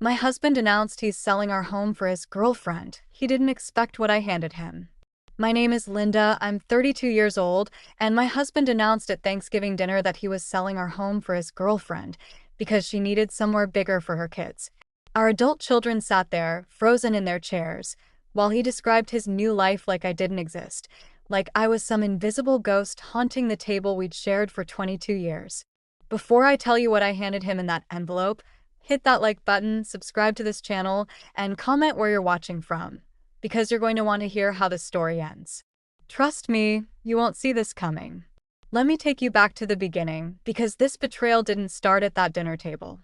My husband announced he's selling our home for his girlfriend. He didn't expect what I handed him. My name is Linda, I'm 32 years old, and my husband announced at Thanksgiving dinner that he was selling our home for his girlfriend because she needed somewhere bigger for her kids. Our adult children sat there, frozen in their chairs, while he described his new life like I didn't exist, like I was some invisible ghost haunting the table we'd shared for 22 years. Before I tell you what I handed him in that envelope, hit that like button, subscribe to this channel, and comment where you're watching from, because you're going to want to hear how the story ends. Trust me, you won't see this coming. Let me take you back to the beginning, because this betrayal didn't start at that dinner table.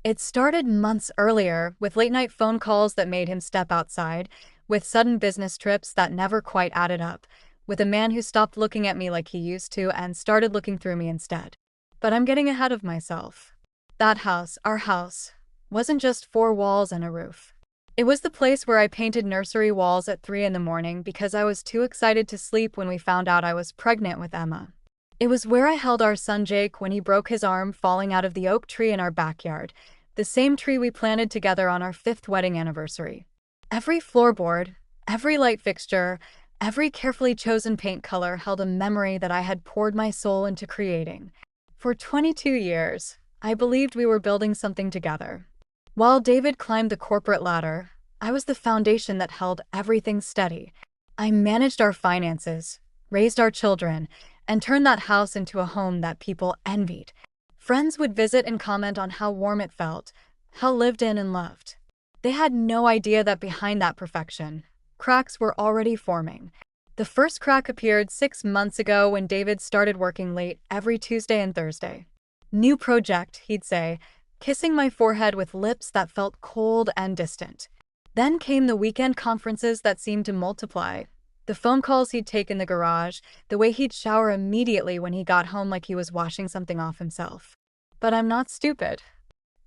It started months earlier, with late-night phone calls that made him step outside, with sudden business trips that never quite added up, with a man who stopped looking at me like he used to and started looking through me instead. But I'm getting ahead of myself. That house, our house, wasn't just four walls and a roof. It was the place where I painted nursery walls at 3 in the morning because I was too excited to sleep when we found out I was pregnant with Emma. It was where I held our son Jake when he broke his arm falling out of the oak tree in our backyard, the same tree we planted together on our 5th wedding anniversary. Every floorboard, every light fixture, every carefully chosen paint color held a memory that I had poured my soul into creating. For 22 years, I believed we were building something together. While David climbed the corporate ladder, I was the foundation that held everything steady. I managed our finances, raised our children, and turned that house into a home that people envied. Friends would visit and comment on how warm it felt, how lived in and loved. They had no idea that behind that perfection, cracks were already forming. The first crack appeared 6 months ago when David started working late every Tuesday and Thursday. "New project," he'd say, kissing my forehead with lips that felt cold and distant. Then came the weekend conferences that seemed to multiply. The phone calls he'd take in the garage, the way he'd shower immediately when he got home like he was washing something off himself. But I'm not stupid.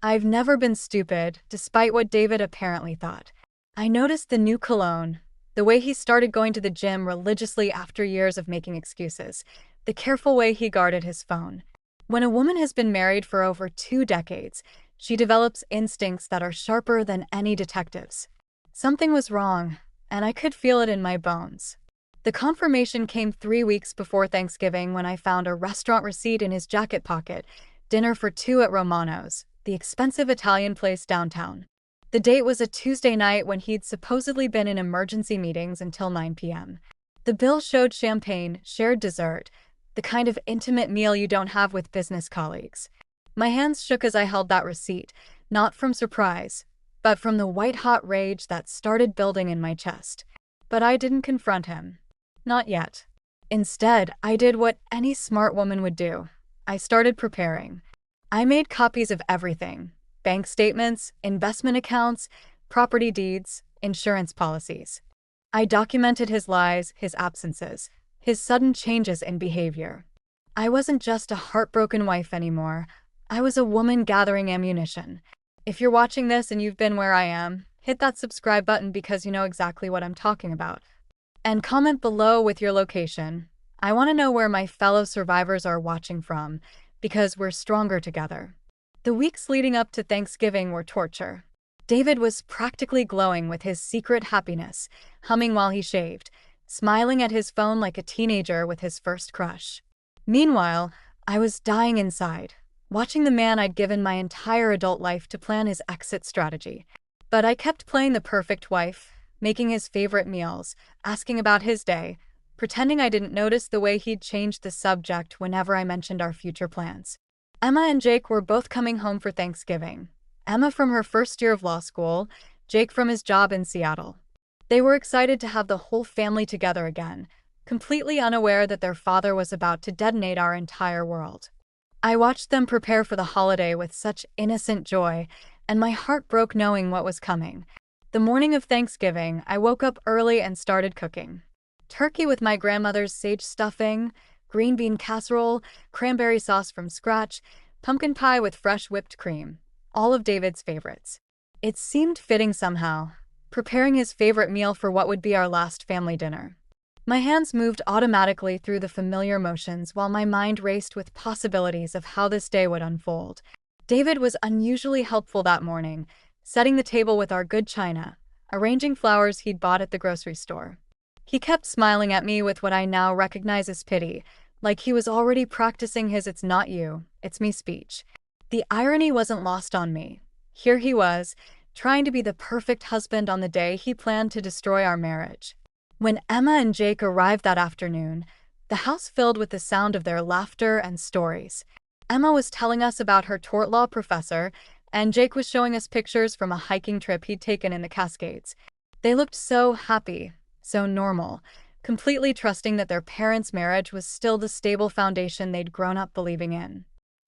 I've never been stupid, despite what David apparently thought. I noticed the new cologne, the way he started going to the gym religiously after years of making excuses, the careful way he guarded his phone. When a woman has been married for over 2 decades, she develops instincts that are sharper than any detective's. Something was wrong, and I could feel it in my bones. The confirmation came 3 weeks before Thanksgiving when I found a restaurant receipt in his jacket pocket, dinner for 2 at Romano's, the expensive Italian place downtown. The date was a Tuesday night when he'd supposedly been in emergency meetings until 9 p.m. The bill showed champagne, shared dessert, the kind of intimate meal you don't have with business colleagues. My hands shook as I held that receipt, not from surprise, but from the white-hot rage that started building in my chest. But I didn't confront him. Not yet. Instead, I did what any smart woman would do. I started preparing. I made copies of everything: bank statements, investment accounts, property deeds, insurance policies. I documented his lies, his absences, his sudden changes in behavior. I wasn't just a heartbroken wife anymore. I was a woman gathering ammunition. If you're watching this and you've been where I am, hit that subscribe button because you know exactly what I'm talking about. And comment below with your location. I want to know where my fellow survivors are watching from, because we're stronger together. The weeks leading up to Thanksgiving were torture. David was practically glowing with his secret happiness, humming while he shaved, smiling at his phone like a teenager with his first crush. Meanwhile, I was dying inside, watching the man I'd given my entire adult life to plan his exit strategy. But I kept playing the perfect wife, making his favorite meals, asking about his day, pretending I didn't notice the way he'd changed the subject whenever I mentioned our future plans. Emma and Jake were both coming home for Thanksgiving. Emma from her first year of law school, Jake from his job in Seattle. They were excited to have the whole family together again, completely unaware that their father was about to detonate our entire world. I watched them prepare for the holiday with such innocent joy, and my heart broke knowing what was coming. The morning of Thanksgiving, I woke up early and started cooking. Turkey with my grandmother's sage stuffing, green bean casserole, cranberry sauce from scratch, pumpkin pie with fresh whipped cream, all of David's favorites. It seemed fitting somehow, preparing his favorite meal for what would be our last family dinner. My hands moved automatically through the familiar motions while my mind raced with possibilities of how this day would unfold. David was unusually helpful that morning, setting the table with our good china, arranging flowers he'd bought at the grocery store. He kept smiling at me with what I now recognize as pity, like he was already practicing his "it's not you, it's me" speech. The irony wasn't lost on me. Here he was, trying to be the perfect husband on the day he planned to destroy our marriage. When Emma and Jake arrived that afternoon, the house filled with the sound of their laughter and stories. Emma was telling us about her tort law professor, and Jake was showing us pictures from a hiking trip he'd taken in the Cascades. They looked so happy, so normal, completely trusting that their parents' marriage was still the stable foundation they'd grown up believing in.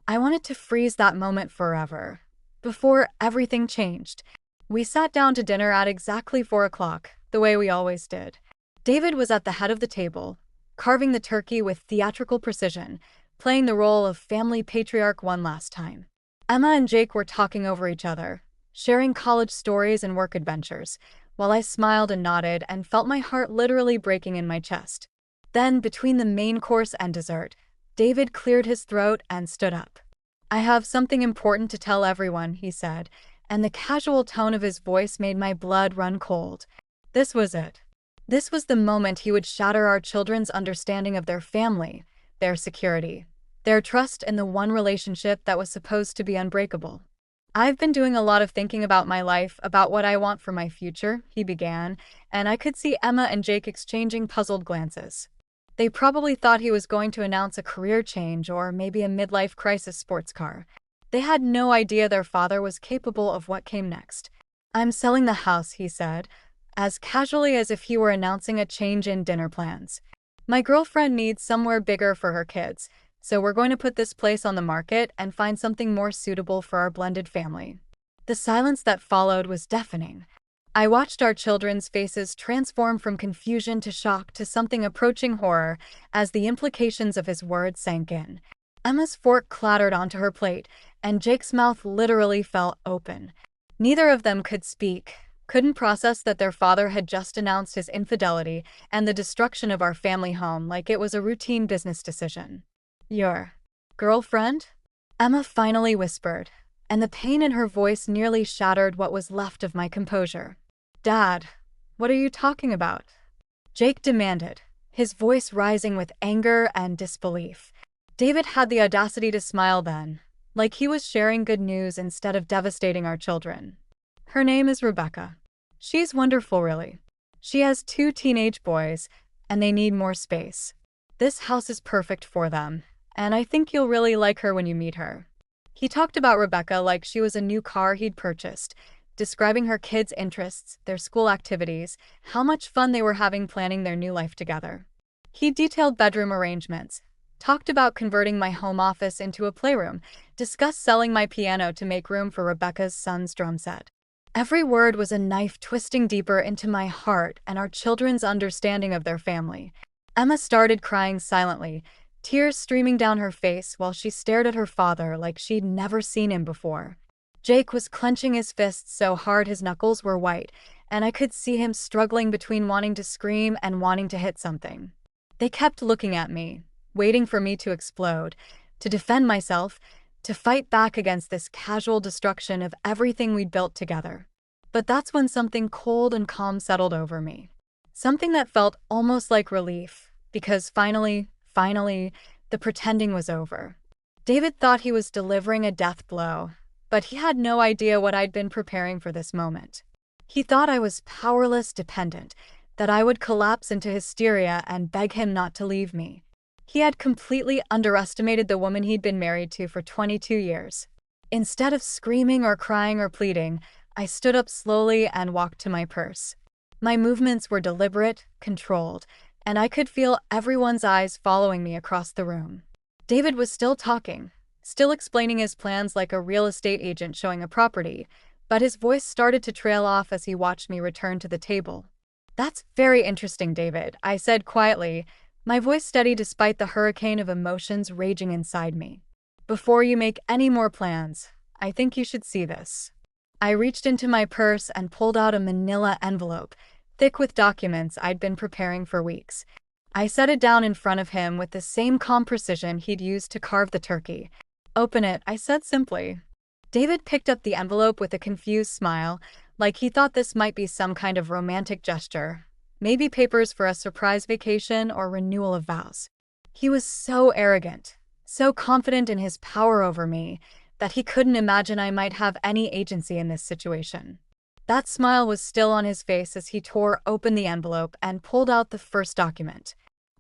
I wanted to freeze that moment forever, before everything changed. We sat down to dinner at exactly 4 o'clock, the way we always did. David was at the head of the table, carving the turkey with theatrical precision, playing the role of family patriarch one last time. Emma and Jake were talking over each other, sharing college stories and work adventures, while I smiled and nodded and felt my heart literally breaking in my chest. Then, between the main course and dessert, David cleared his throat and stood up. "I have something important to tell everyone," he said, and the casual tone of his voice made my blood run cold. This was it. This was the moment he would shatter our children's understanding of their family, their security, their trust in the one relationship that was supposed to be unbreakable. "I've been doing a lot of thinking about my life, about what I want for my future," he began, and I could see Emma and Jake exchanging puzzled glances. They probably thought he was going to announce a career change or maybe a midlife crisis sports car. They had no idea their father was capable of what came next. "I'm selling the house," he said, as casually as if he were announcing a change in dinner plans. "My girlfriend needs somewhere bigger for her kids, so we're going to put this place on the market and find something more suitable for our blended family." The silence that followed was deafening. I watched our children's faces transform from confusion to shock to something approaching horror as the implications of his words sank in. Emma's fork clattered onto her plate, and Jake's mouth literally fell open. Neither of them could speak, couldn't process that their father had just announced his infidelity and the destruction of our family home like it was a routine business decision. "Your girlfriend?" Emma finally whispered, and the pain in her voice nearly shattered what was left of my composure. "Dad, what are you talking about?" Jake demanded, his voice rising with anger and disbelief. David had the audacity to smile then, like he was sharing good news instead of devastating our children. "Her name is Rebecca. She's wonderful, really. She has 2 teenage boys, and they need more space. This house is perfect for them, and I think you'll really like her when you meet her." He talked about Rebecca like she was a new car he'd purchased, describing her kids' interests, their school activities, how much fun they were having planning their new life together. He detailed bedroom arrangements, talked about converting my home office into a playroom, discussed selling my piano to make room for Rebecca's son's drum set. Every word was a knife twisting deeper into my heart and our children's understanding of their family. Emma started crying silently, tears streaming down her face while she stared at her father like she'd never seen him before. Jake was clenching his fists so hard his knuckles were white, and I could see him struggling between wanting to scream and wanting to hit something. They kept looking at me, waiting for me to explode, to defend myself, to fight back against this casual destruction of everything we'd built together. But that's when something cold and calm settled over me. Something that felt almost like relief, because finally, the pretending was over. David thought he was delivering a death blow, but he had no idea what I'd been preparing for this moment. He thought I was powerless, dependent, that I would collapse into hysteria and beg him not to leave me. He had completely underestimated the woman he'd been married to for 22 years. Instead of screaming or crying or pleading, I stood up slowly and walked to my purse. My movements were deliberate, controlled, and I could feel everyone's eyes following me across the room. David was still talking, still explaining his plans like a real estate agent showing a property, but his voice started to trail off as he watched me return to the table. "That's very interesting, David," I said quietly, my voice steady despite the hurricane of emotions raging inside me. "Before you make any more plans, I think you should see this." I reached into my purse and pulled out a manila envelope, thick with documents I'd been preparing for weeks. I set it down in front of him with the same calm precision he'd used to carve the turkey. "Open it," I said simply. David picked up the envelope with a confused smile, like he thought this might be some kind of romantic gesture. Maybe papers for a surprise vacation or renewal of vows. He was so arrogant, so confident in his power over me, that he couldn't imagine I might have any agency in this situation. That smile was still on his face as he tore open the envelope and pulled out the first document.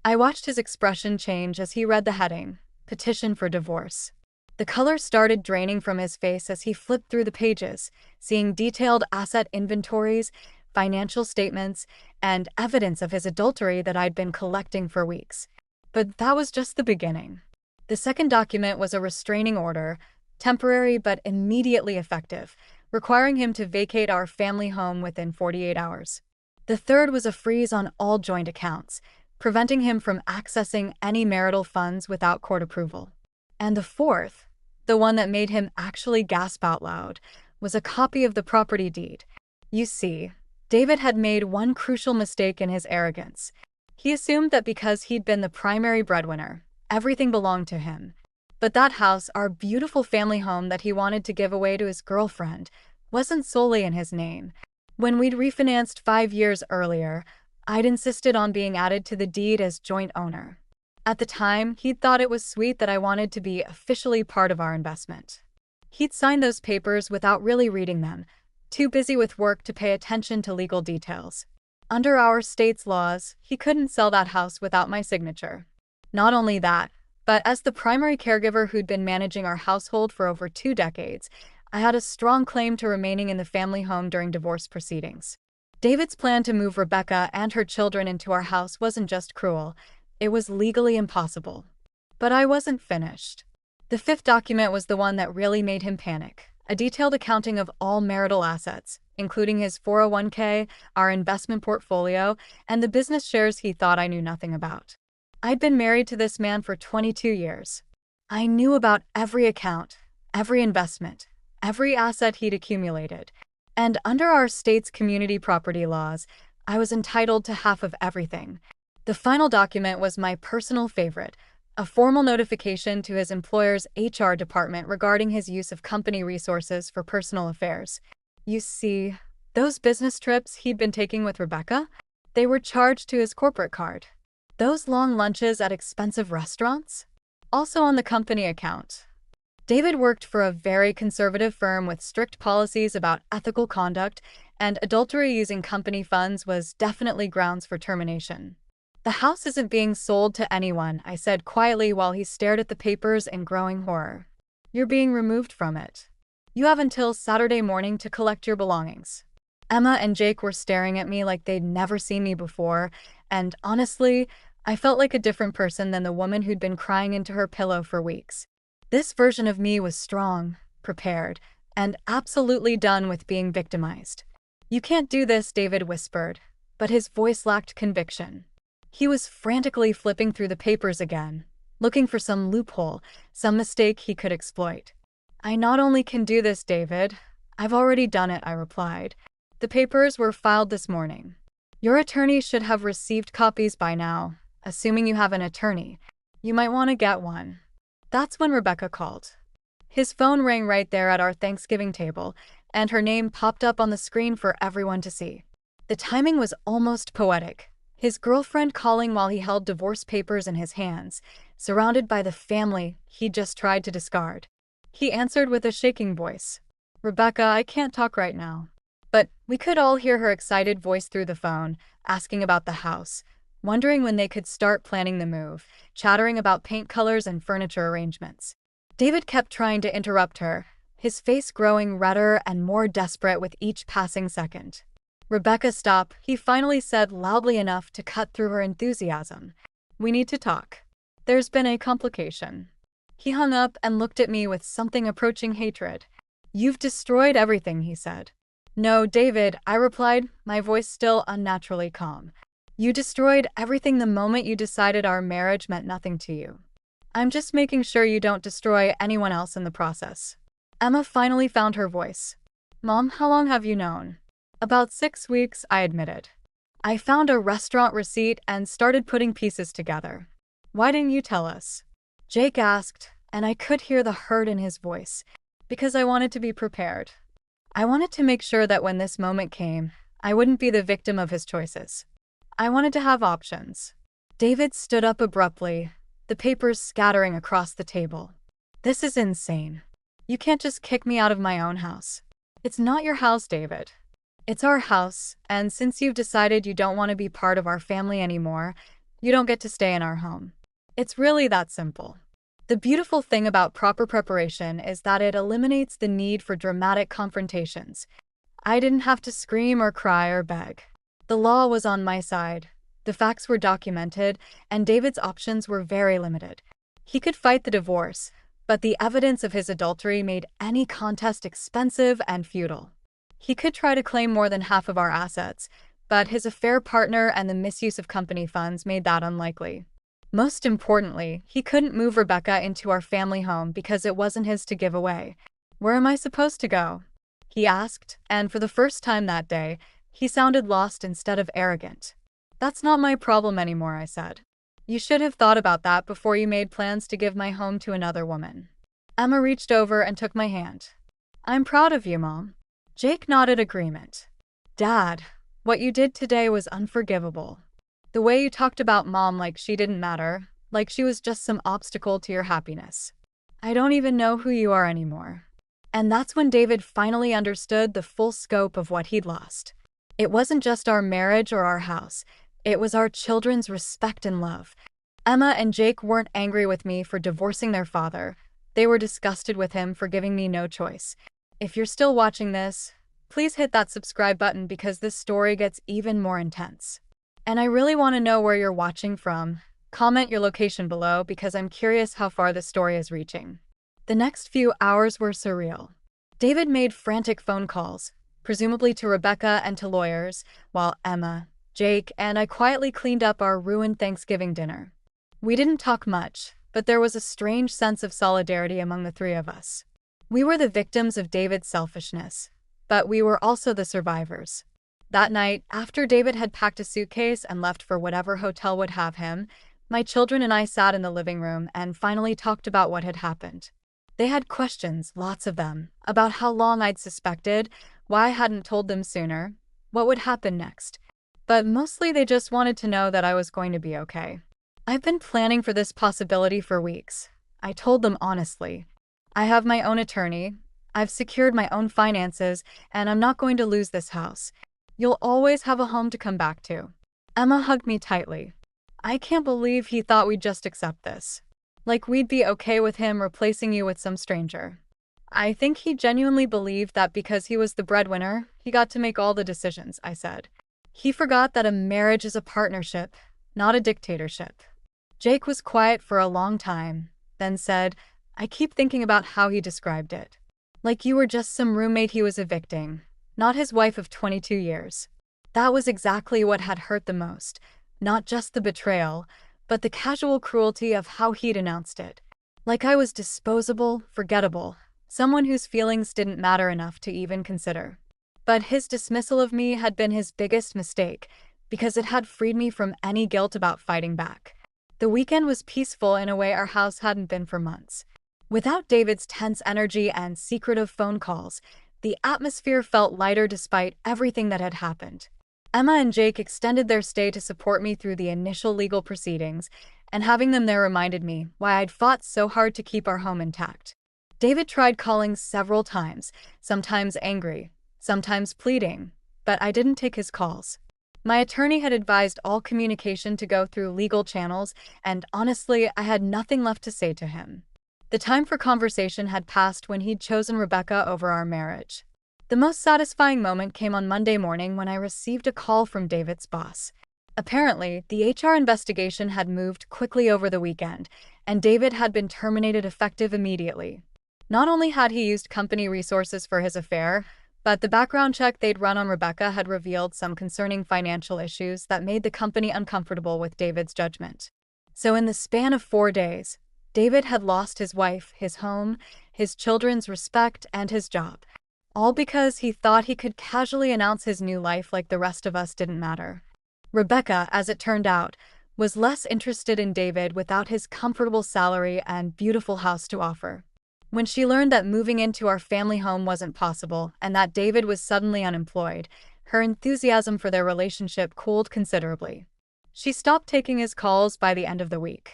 I watched his expression change as he read the heading, Petition for Divorce. The color started draining from his face as he flipped through the pages, seeing detailed asset inventories, financial statements, and evidence of his adultery that I'd been collecting for weeks. But that was just the beginning. The second document was a restraining order, temporary but immediately effective, requiring him to vacate our family home within 48 hours. The third was a freeze on all joint accounts, preventing him from accessing any marital funds without court approval. And the fourth, the one that made him actually gasp out loud, was a copy of the property deed. You see, David had made one crucial mistake in his arrogance. He assumed that because he'd been the primary breadwinner, everything belonged to him. But that house, our beautiful family home that he wanted to give away to his girlfriend, wasn't solely in his name. When we'd refinanced 5 years earlier, I'd insisted on being added to the deed as joint owner. At the time, he'd thought it was sweet that I wanted to be officially part of our investment. He'd signed those papers without really reading them, too busy with work to pay attention to legal details. Under our state's laws, he couldn't sell that house without my signature. Not only that, but as the primary caregiver who'd been managing our household for over 2 decades, I had a strong claim to remaining in the family home during divorce proceedings. David's plan to move Rebecca and her children into our house wasn't just cruel, it was legally impossible. But I wasn't finished. The fifth document was the one that really made him panic, a detailed accounting of all marital assets, including his 401k, our investment portfolio, and the business shares he thought I knew nothing about. I'd been married to this man for 22 years. I knew about every account, every investment, every asset he'd accumulated. And under our state's community property laws, I was entitled to half of everything. The final document was my personal favorite, a formal notification to his employer's HR department regarding his use of company resources for personal affairs. You see, those business trips he'd been taking with Rebecca, they were charged to his corporate card. Those long lunches at expensive restaurants? Also on the company account. David worked for a very conservative firm with strict policies about ethical conduct, and adultery using company funds was definitely grounds for termination. The house isn't being sold to anyone, I said quietly while he stared at the papers in growing horror. You're being removed from it. You have until Saturday morning to collect your belongings. Emma and Jake were staring at me like they'd never seen me before, and honestly, I felt like a different person than the woman who'd been crying into her pillow for weeks. This version of me was strong, prepared, and absolutely done with being victimized. You can't do this, David whispered, but his voice lacked conviction. He was frantically flipping through the papers again, looking for some loophole, some mistake he could exploit. I not only can do this, David, I've already done it, I replied. The papers were filed this morning. Your attorney should have received copies by now, assuming you have an attorney. You might want to get one. That's when Rebecca called. His phone rang right there at our Thanksgiving table, and her name popped up on the screen for everyone to see. The timing was almost poetic. His girlfriend calling while he held divorce papers in his hands, surrounded by the family he'd just tried to discard. He answered with a shaking voice. Rebecca, I can't talk right now. But we could all hear her excited voice through the phone, asking about the house, wondering when they could start planning the move, chattering about paint colors and furniture arrangements. David kept trying to interrupt her, his face growing redder and more desperate with each passing second. Rebecca, stop, he finally said loudly enough to cut through her enthusiasm. We need to talk. There's been a complication. He hung up and looked at me with something approaching hatred. You've destroyed everything, he said. No, David, I replied, my voice still unnaturally calm. You destroyed everything the moment you decided our marriage meant nothing to you. I'm just making sure you don't destroy anyone else in the process. Emma finally found her voice. Mom, how long have you known? About 6 weeks, I admitted. I found a restaurant receipt and started putting pieces together. Why didn't you tell us? Jake asked, and I could hear the hurt in his voice. Because I wanted to be prepared. I wanted to make sure that when this moment came, I wouldn't be the victim of his choices. I wanted to have options. David stood up abruptly, the papers scattering across the table. This is insane. You can't just kick me out of my own house. It's not your house, David. It's our house, and since you've decided you don't want to be part of our family anymore, you don't get to stay in our home. It's really that simple. The beautiful thing about proper preparation is that it eliminates the need for dramatic confrontations. I didn't have to scream or cry or beg. The law was on my side. The facts were documented, and David's options were very limited. He could fight the divorce, but the evidence of his adultery made any contest expensive and futile. He could try to claim more than half of our assets, but his affair partner and the misuse of company funds made that unlikely. Most importantly, he couldn't move Rebecca into our family home because it wasn't his to give away. Where am I supposed to go? He asked, and for the first time that day, he sounded lost instead of arrogant. That's not my problem anymore, I said. You should have thought about that before you made plans to give my home to another woman. Emma reached over and took my hand. I'm proud of you, Mom. Jake nodded agreement. Dad, what you did today was unforgivable. The way you talked about Mom like she didn't matter, like she was just some obstacle to your happiness. I don't even know who you are anymore. And that's when David finally understood the full scope of what he'd lost. It wasn't just our marriage or our house. It was our children's respect and love. Emma and Jake weren't angry with me for divorcing their father. They were disgusted with him for giving me no choice. If you're still watching this, please hit that subscribe button because this story gets even more intense. And I really want to know where you're watching from. Comment your location below because I'm curious how far this story is reaching. The next few hours were surreal. David made frantic phone calls, presumably to Rebecca and to lawyers, while Emma, Jake, and I quietly cleaned up our ruined Thanksgiving dinner. We didn't talk much, but there was a strange sense of solidarity among the three of us. We were the victims of David's selfishness, but we were also the survivors. That night, after David had packed a suitcase and left for whatever hotel would have him, my children and I sat in the living room and finally talked about what had happened. They had questions, lots of them, about how long I'd suspected, why I hadn't told them sooner, what would happen next. But mostly they just wanted to know that I was going to be okay. I've been planning for this possibility for weeks. I told them honestly. I have my own attorney, I've secured my own finances, and I'm not going to lose this house. You'll always have a home to come back to. Emma hugged me tightly. I can't believe he thought we'd just accept this. Like we'd be okay with him replacing you with some stranger. I think he genuinely believed that because he was the breadwinner, he got to make all the decisions, I said. He forgot that a marriage is a partnership, not a dictatorship. Jake was quiet for a long time, then said, I keep thinking about how he described it. Like you were just some roommate he was evicting, not his wife of 22 years. That was exactly what had hurt the most, not just the betrayal, but the casual cruelty of how he'd announced it. Like I was disposable, forgettable, someone whose feelings didn't matter enough to even consider. But his dismissal of me had been his biggest mistake, because it had freed me from any guilt about fighting back. The weekend was peaceful in a way our house hadn't been for months. Without David's tense energy and secretive phone calls, the atmosphere felt lighter despite everything that had happened. Emma and Jake extended their stay to support me through the initial legal proceedings, and having them there reminded me why I'd fought so hard to keep our home intact. David tried calling several times, sometimes angry, sometimes pleading, but I didn't take his calls. My attorney had advised all communication to go through legal channels, and honestly, I had nothing left to say to him. The time for conversation had passed when he'd chosen Rebecca over our marriage. The most satisfying moment came on Monday morning when I received a call from David's boss. Apparently, the HR investigation had moved quickly over the weekend, and David had been terminated effective immediately. Not only had he used company resources for his affair, but the background check they'd run on Rebecca had revealed some concerning financial issues that made the company uncomfortable with David's judgment. So in the span of 4 days, David had lost his wife, his home, his children's respect, and his job. All because he thought he could casually announce his new life like the rest of us didn't matter. Rebecca, as it turned out, was less interested in David without his comfortable salary and beautiful house to offer. When she learned that moving into our family home wasn't possible and that David was suddenly unemployed, her enthusiasm for their relationship cooled considerably. She stopped taking his calls by the end of the week.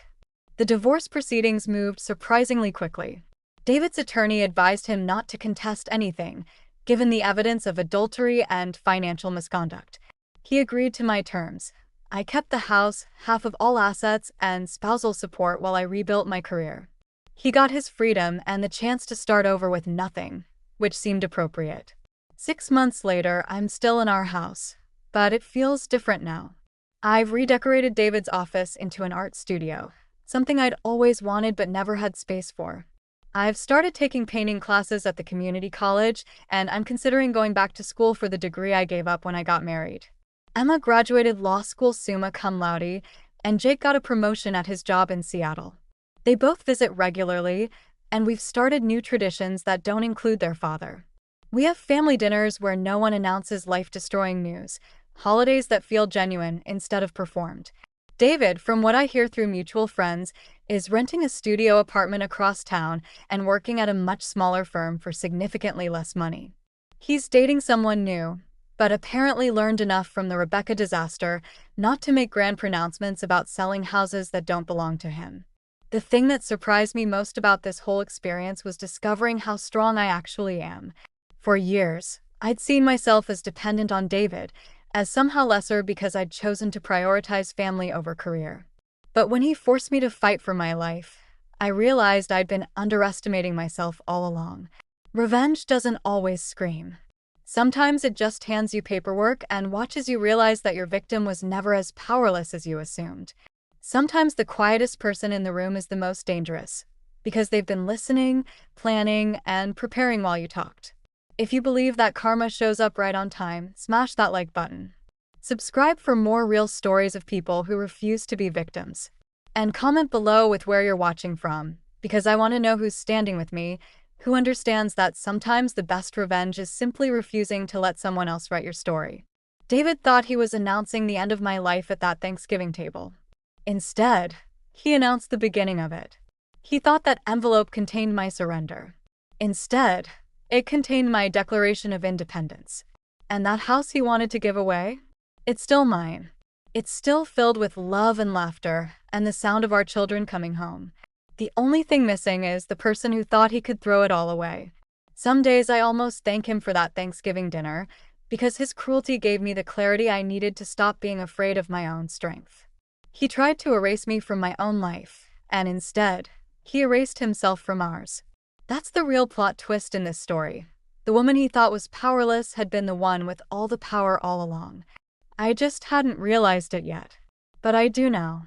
The divorce proceedings moved surprisingly quickly. David's attorney advised him not to contest anything, given the evidence of adultery and financial misconduct. He agreed to my terms. I kept the house, half of all assets, and spousal support while I rebuilt my career. He got his freedom and the chance to start over with nothing, which seemed appropriate. 6 months later, I'm still in our house, but it feels different now. I've redecorated David's office into an art studio, something I'd always wanted but never had space for. I've started taking painting classes at the community college, and I'm considering going back to school for the degree I gave up when I got married. Emma graduated law school summa cum laude, and Jake got a promotion at his job in Seattle. They both visit regularly, and we've started new traditions that don't include their father. We have family dinners where no one announces life-destroying news, holidays that feel genuine instead of performed. David, from what I hear through mutual friends, is renting a studio apartment across town and working at a much smaller firm for significantly less money. He's dating someone new, but apparently learned enough from the Rebecca disaster not to make grand pronouncements about selling houses that don't belong to him. The thing that surprised me most about this whole experience was discovering how strong I actually am. For years, I'd seen myself as dependent on David, as somehow lesser because I'd chosen to prioritize family over career. But when he forced me to fight for my life, I realized I'd been underestimating myself all along. Revenge doesn't always scream. Sometimes it just hands you paperwork and watches you realize that your victim was never as powerless as you assumed. Sometimes the quietest person in the room is the most dangerous, because they've been listening, planning, and preparing while you talked. If you believe that karma shows up right on time, smash that like button. Subscribe for more real stories of people who refuse to be victims. And comment below with where you're watching from, because I want to know who's standing with me, who understands that sometimes the best revenge is simply refusing to let someone else write your story. David thought he was announcing the end of my life at that Thanksgiving table. Instead, he announced the beginning of it. He thought that envelope contained my surrender. Instead, it contained my declaration of independence. And that house he wanted to give away? It's still mine. It's still filled with love and laughter and the sound of our children coming home. The only thing missing is the person who thought he could throw it all away. Some days I almost thank him for that Thanksgiving dinner, because his cruelty gave me the clarity I needed to stop being afraid of my own strength. He tried to erase me from my own life, and instead, he erased himself from ours. That's the real plot twist in this story. The woman he thought was powerless had been the one with all the power all along. I just hadn't realized it yet. But I do now.